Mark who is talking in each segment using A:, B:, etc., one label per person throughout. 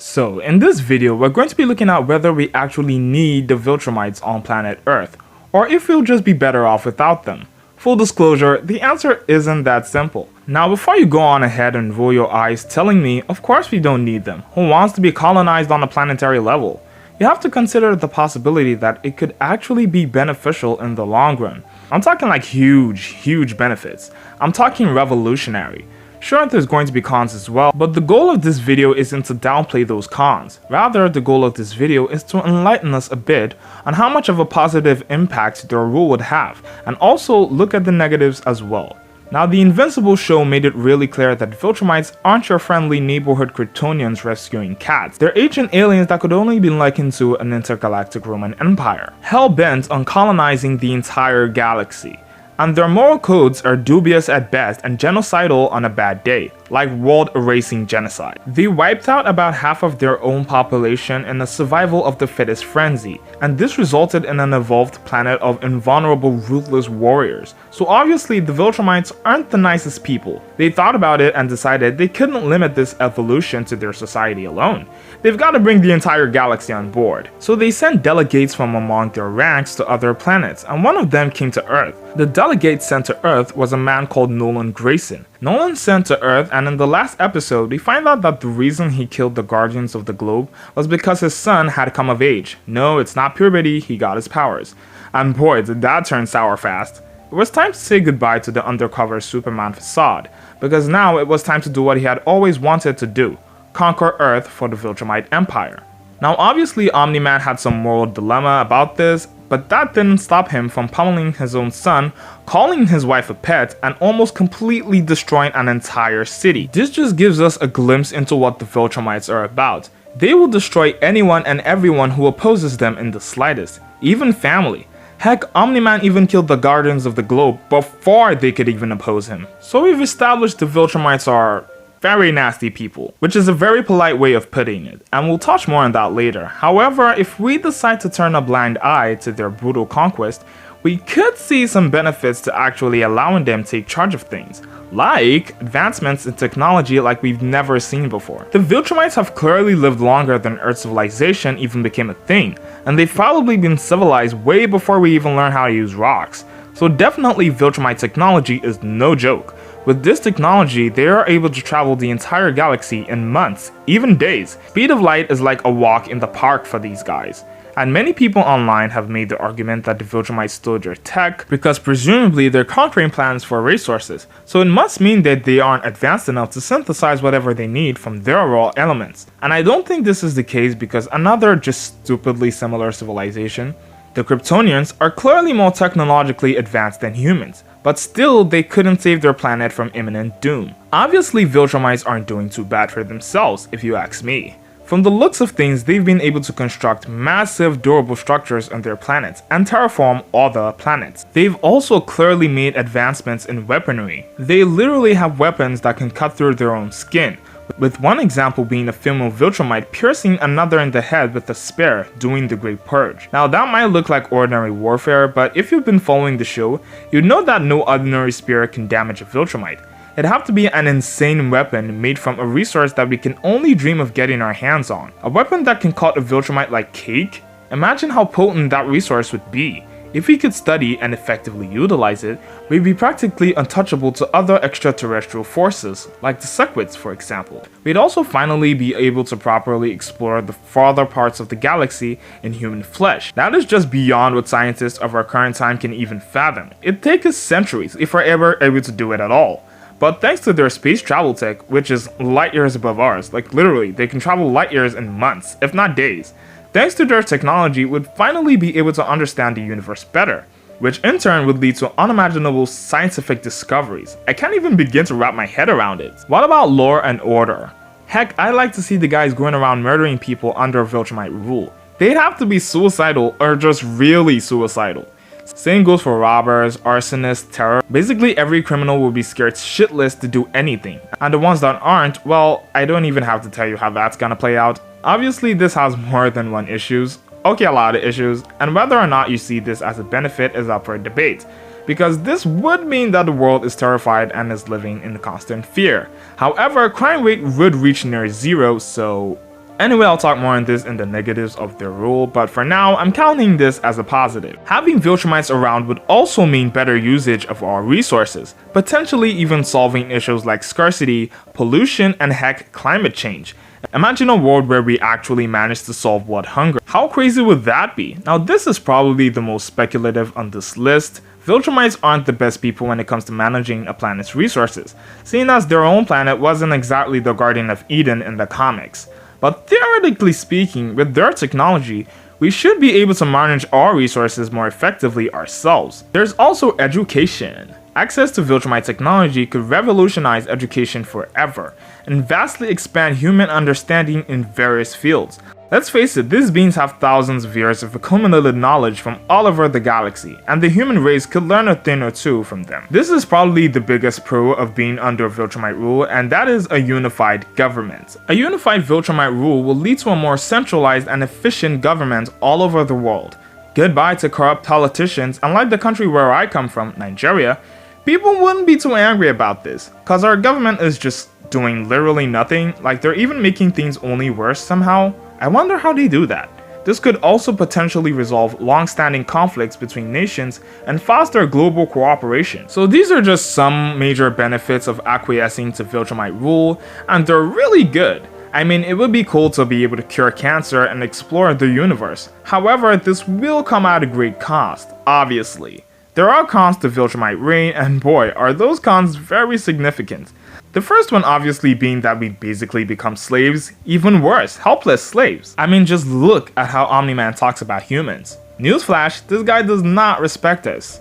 A: So in this video, we're going to be looking at whether we actually need the Viltrumites on planet Earth, or if we'll just be better off without them. Full disclosure, the answer isn't that simple. Now before you go on ahead and roll your eyes telling me, of course we don't need them, who wants to be colonized on a planetary level? You have to consider the possibility that it could actually be beneficial in the long run. I'm talking like huge benefits. I'm talking revolutionary. Sure, there's going to be cons as well, but the goal of this video isn't to downplay those cons. Rather, the goal of this video is to enlighten us a bit on how much of a positive impact their rule would have, and also look at the negatives as well. Now, the Invincible show made it really clear that Viltrumites aren't your friendly neighborhood Kryptonians rescuing cats. They're ancient aliens that could only be likened to an intergalactic Roman empire, hell-bent on colonizing the entire galaxy. And their moral codes are dubious at best and genocidal on a bad day, like world-erasing genocide. They wiped out about half of their own population in a survival of the fittest frenzy, and this resulted in an evolved planet of invulnerable ruthless warriors. So obviously the Viltrumites aren't the nicest people. They thought about it and decided they couldn't limit this evolution to their society alone. They've got to bring the entire galaxy on board. So they sent delegates from among their ranks to other planets, and one of them came to Earth. The delegate sent to Earth was a man called Nolan Grayson. Nolan sent to Earth, and in the last episode we find out that the reason he killed the Guardians of the Globe was because his son had come of age. No, it's not puberty, he got his powers. And boy, did that turn sour fast. It was time to say goodbye to the undercover Superman facade, because now it was time to do what he had always wanted to do: conquer Earth for the Viltrumite Empire. Now obviously Omni-Man had some moral dilemma about this, but that didn't stop him from pummeling his own son, calling his wife a pet, and almost completely destroying an entire city. This just gives us a glimpse into what the Viltrumites are about. They will destroy anyone and everyone who opposes them in the slightest, even family. Heck, Omni-Man even killed the Guardians of the Globe before they could even oppose him. So we've established the Viltrumites are very nasty people, which is a very polite way of putting it, and we'll touch more on that later. However, if we decide to turn a blind eye to their brutal conquest, we could see some benefits to actually allowing them to take charge of things, like advancements in technology like we've never seen before. The Viltrumites have clearly lived longer than Earth civilization even became a thing, and they've probably been civilized way before we even learned how to use rocks. So definitely Viltrumite technology is no joke. With this technology, they are able to travel the entire galaxy in months, even days. Speed of light is like a walk in the park for these guys. And many people online have made the argument that the Viltrumites stole their tech because presumably they're conquering planets for resources, so it must mean that they aren't advanced enough to synthesize whatever they need from their raw elements. And I don't think this is the case because another just stupidly similar civilization, the Kryptonians, are clearly more technologically advanced than humans, but still they couldn't save their planet from imminent doom. Obviously Viltrumites aren't doing too bad for themselves if you ask me. From the looks of things, they've been able to construct massive durable structures on their planets and terraform other planets. They've also clearly made advancements in weaponry. They literally have weapons that can cut through their own skin, with one example being a female Viltrumite piercing another in the head with a spear doing the Great Purge. Now that might look like ordinary warfare, but if you've been following the show, you know that no ordinary spear can damage a Viltrumite. It'd have to be an insane weapon made from a resource that we can only dream of getting our hands on. A weapon that can cut a Viltrumite like cake? Imagine how potent that resource would be. If we could study and effectively utilize it, we'd be practically untouchable to other extraterrestrial forces, like the Sequids for example. We'd also finally be able to properly explore the farther parts of the galaxy in human flesh. That is just beyond what scientists of our current time can even fathom. It'd take us centuries if we're ever able to do it at all. But thanks to their space travel tech, which is light years above ours, like literally, they can travel light years in months, if not days. Thanks to their technology, we'd finally be able to understand the universe better, which in turn would lead to unimaginable scientific discoveries. I can't even begin to wrap my head around it. What about law and order? Heck, I'd like to see the guys going around murdering people under Viltrumite rule. They'd have to be suicidal or just really suicidal. Same goes for robbers, arsonists, terror. Basically every criminal will be scared shitless to do anything. And the ones that aren't, well, I don't even have to tell you how that's gonna play out. Obviously this has more than one issues. Okay, a lot of issues. And whether or not you see this as a benefit is up for debate. Because this would mean that the world is terrified and is living in constant fear. However, crime rate would reach near zero, so Anyway, I'll talk more on this in the negatives of their rule, but for now, I'm counting this as a positive. Having Viltrumites around would also mean better usage of our resources, potentially even solving issues like scarcity, pollution, and heck, climate change. Imagine a world where we actually manage to solve world hunger. How crazy would that be? Now, this is probably the most speculative on this list. Viltrumites aren't the best people when it comes to managing a planet's resources, seeing as their own planet wasn't exactly the Garden of Eden in the comics. But theoretically speaking, with their technology, we should be able to manage our resources more effectively ourselves. There's also education. Access to Viltrumite technology could revolutionize education forever, and vastly expand human understanding in various fields. Let's face it, these beings have thousands of years of accumulated knowledge from all over the galaxy, and the human race could learn a thing or two from them. This is probably the biggest pro of being under Viltrumite rule, and that is a unified government. A unified Viltrumite rule will lead to a more centralized and efficient government all over the world. Goodbye to corrupt politicians, and like the country where I come from, Nigeria, people wouldn't be too angry about this, cause our government is just doing literally nothing, like they're even making things only worse somehow. I wonder how they do that. This could also potentially resolve long-standing conflicts between nations and foster global cooperation. So these are just some major benefits of acquiescing to Viltrumite rule, and they're really good. I mean, it would be cool to be able to cure cancer and explore the universe. However, this will come at a great cost, obviously. There are cons to Viltrumite reign, and boy, are those cons very significant. The first one obviously being that we basically become slaves, even worse, helpless slaves. I mean, just look at how Omni-Man talks about humans. Newsflash, this guy does not respect us.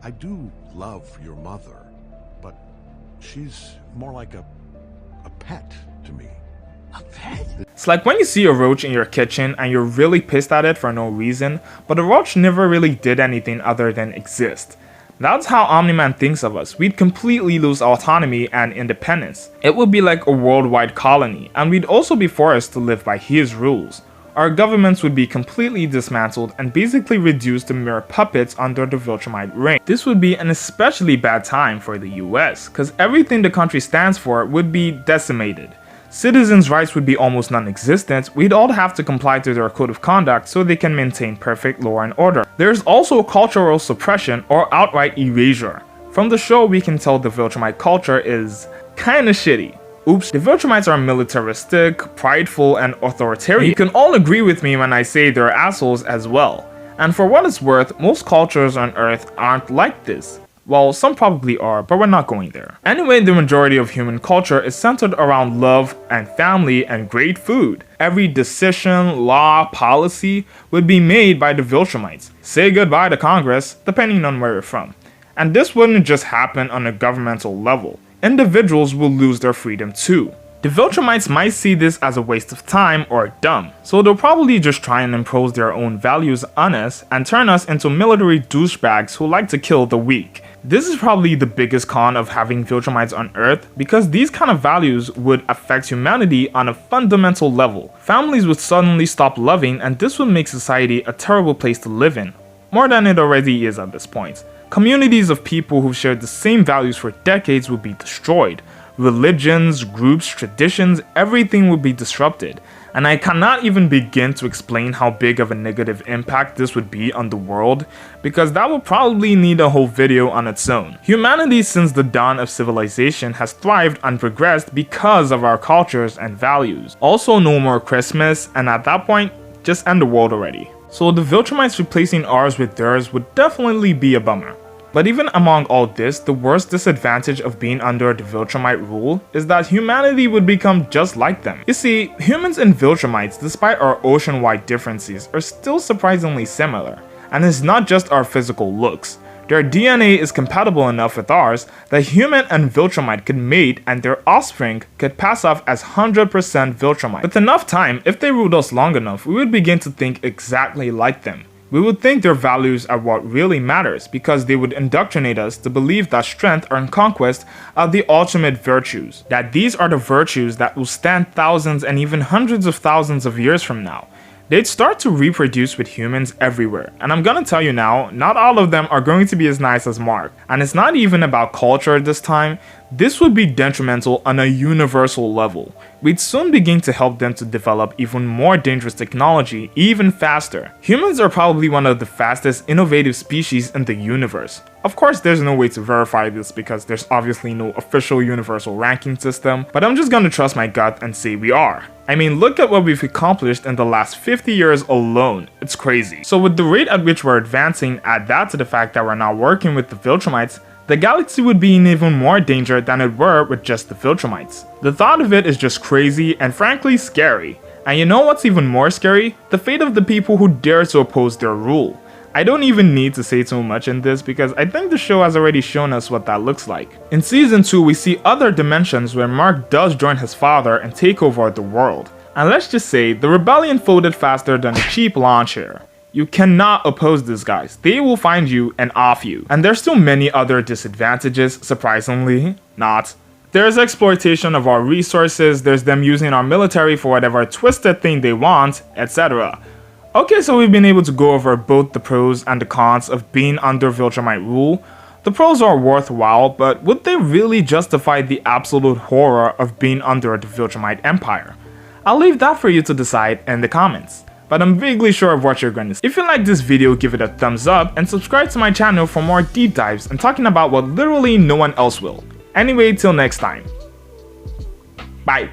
B: I do love your mother, but she's more like a pet to me.
C: A pet?
A: It's like when you see a roach in your kitchen and you're really pissed at it for no reason, but the roach never really did anything other than exist. That's how Omni-Man thinks of us. We'd completely lose autonomy and independence. It would be like a worldwide colony, and we'd also be forced to live by his rules. Our governments would be completely dismantled and basically reduced to mere puppets under the Viltrumite reign. This would be an especially bad time for the US, cause everything the country stands for would be decimated. Citizens' rights would be almost non-existent. We'd all have to comply to their code of conduct so they can maintain perfect law and order. There's also cultural suppression or outright erasure. From the show, we can tell the Viltrumite culture is kinda shitty. Oops, the Viltrumites are militaristic, prideful, and authoritarian. You can all agree with me when I say they're assholes as well. And for what it's worth, most cultures on Earth aren't like this. Well, some probably are, but we're not going there. Anyway, the majority of human culture is centered around love and family and great food. Every decision, law, policy would be made by the Viltrumites. Say goodbye to Congress, depending on where you're from. And this wouldn't just happen on a governmental level. Individuals will lose their freedom too. The Viltrumites might see this as a waste of time or dumb, so they'll probably just try and impose their own values on us and turn us into military douchebags who like to kill the weak. This is probably the biggest con of having Viltrumites on Earth, because these kind of values would affect humanity on a fundamental level. Families would suddenly stop loving, and this would make society a terrible place to live in, more than it already is at this point. Communities of people who've shared the same values for decades would be destroyed. Religions, groups, traditions, everything would be disrupted. And I cannot even begin to explain how big of a negative impact this would be on the world, because that would probably need a whole video on its own. Humanity since the dawn of civilization has thrived and progressed because of our cultures and values. Also no more Christmas, and at that point, just end the world already. So the Viltrumites replacing ours with theirs would definitely be a bummer. But even among all this, the worst disadvantage of being under the Viltrumite rule is that humanity would become just like them. You see, humans and Viltrumites, despite our ocean-wide differences, are still surprisingly similar. And it's not just our physical looks. Their DNA is compatible enough with ours that human and Viltrumite could mate and their offspring could pass off as 100% Viltrumite. With enough time, if they ruled us long enough, we would begin to think exactly like them. We would think their values are what really matters, because they would indoctrinate us to believe that strength and conquest are the ultimate virtues. That these are the virtues that will stand thousands and even hundreds of thousands of years from now. They'd start to reproduce with humans everywhere, and I'm gonna tell you now, not all of them are going to be as nice as Mark. And it's not even about culture this time, This would be detrimental on a universal level. We'd soon begin to help them to develop even more dangerous technology even faster. Humans are probably one of the fastest innovative species in the universe. Of course, there's no way to verify this because there's obviously no official universal ranking system, but I'm just gonna trust my gut and say we are. I mean, look at what we've accomplished in the last 50 years alone. It's crazy. So with the rate at which we're advancing, add that to the fact that we're now working with the Viltrumites, the galaxy would be in even more danger than it were with just the Viltrumites. The thought of it is just crazy and frankly scary. And you know what's even more scary? The fate of the people who dare to oppose their rule. I don't even need to say too much in this because I think the show has already shown us what that looks like. In season 2 we see other dimensions where Mark does join his father and take over the world. And let's just say the rebellion folded faster than a cheap launch here. You cannot oppose these guys, they will find you and off you. And there's still many other disadvantages, surprisingly not. There's exploitation of our resources, there's them using our military for whatever twisted thing they want, etc. Okay, so we've been able to go over both the pros and the cons of being under Viltrumite rule. The pros are worthwhile, but would they really justify the absolute horror of being under the Viltrumite Empire? I'll leave that for you to decide in the comments. But I'm vaguely sure of what you're going to say. If you like this video, give it a thumbs up and subscribe to my channel for more deep dives and talking about what literally no one else will. Anyway, till next time. Bye.